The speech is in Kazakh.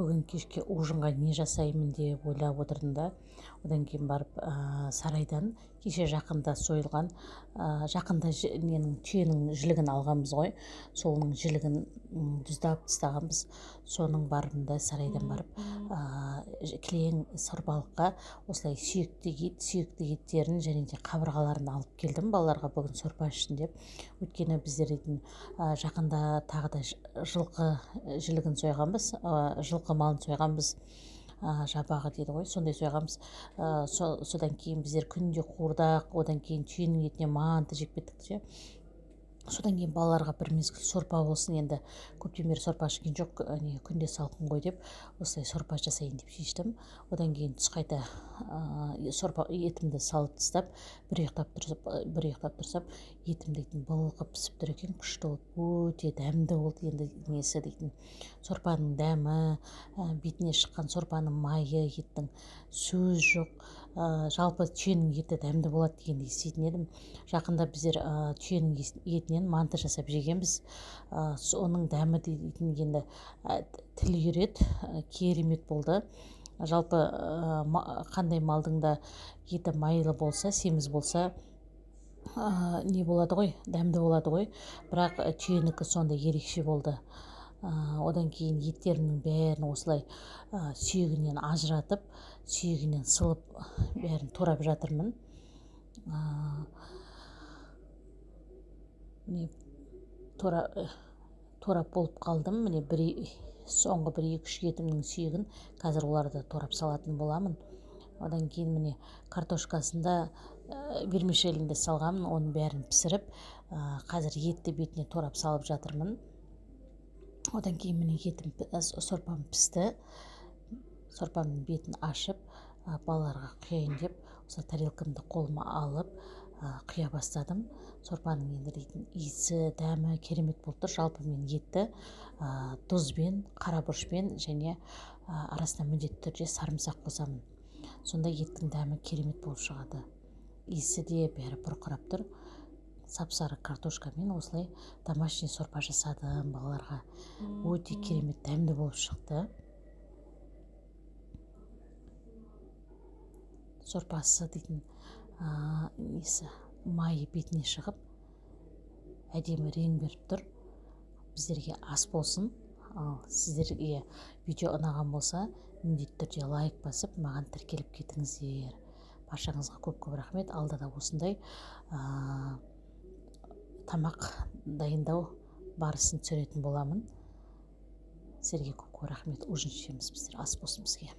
бүгін кешке ужинға не жасаймын деп ойлап отырдым да, одан кейін барып сарайдан кеше жақында сойылған жақында ненің түйенің жілігін алғанбыз ғой, соның жілігін тұздап тастағанбыз. Соның барымда сарайдан барып кілең сорпалыққа осылай сүйекті еттерін және де қабырғаларын алып келдім балаларға бүгін сорпа ішсін деп. Өйткені біздер дейтін жақында тағы да жылқы жілігін сойғанбыз, жылқы малын сойғанбыз. Жабағы дейді ғой, сондай сойғанбыз. Содан кейін біздер күнде қуырдақ, одан кейін түйенің етіне манты жеп кеттік ше. Содан кейін балаларға бір мезгіл сорпа болсын, енді көптен бері сорпа ішкен жоқ, күнде салқын ғой деп, осылай сорпа жасайын деп шештім. Одан кейін түс қайта сорпа етімді салып тастап, бір ұйықтап тұрсам, етім дейтін былқып пісіп тұр екен, күшті болып, өте дәмді болды. Енді несі дейтін сорпаның дәмі, бетіне шыққан сорпаның майы, еттің сөз жоқ. Жалпы түйенің еті дәмді болады дегенді еститін едім. Жақында біздер түйенің етінен манты жасап жегенбіз. Оның дәмі дейтін енді тіл үйрет, керемет болды. Жалпы қандай малдың да еті майлы болса, семіз болса, не болады ғой, дәмді болады ғой. Бірақ түйенікі сонда ерекше болды. Одан кейін еттерінің бәрін осылай сүйегінен ажыратып, сүйегінен сылып бәрін турап жатырмын. Турап болып қалдым. Міне соңғы 1-2 етімнің сүйегін қазір оларды турап салатын боламын. Одан кейін міне картошкасында вермишелінде салғанмын, оның бәрін пісіріп, қазір етті бетіне турап салып жатырмын. Одан кейін міне сорпам пісті. Сорпамның бетін ашып, балаларға құяйын деп, осы тарелкамды қолыма алып, құя бастадым. Сорпаның енді дейтін иісі, дәмі керемет болып тұр. Жалпы мен етті тұзбен, қара бұрышпен және арасына міндетті түрде сарымсақ қосамын. Сонда еттің дәмі керемет болып шығады. Иісі де бәрі бұрқырап тұр. Сап-сары картошкамен осылай домашний сорпа жасадым балаларға. Өте керемет дәмді болып шықты. Сорпасы дейтін майы бетіне шығып, әдемі рең беріп тұр. Біздерге ас болсын. Сіздерге видео ұнаған болса, міндетті түрде лайк басып, маған тіркеліп кетіңіздер. Баршаңызға көп рахмет. Алда да осындай тамақ дайындау барысын түсіретін боламын. Сіздерге көп рахмет. Ужин ішеміз біздер, ас болсын бізге.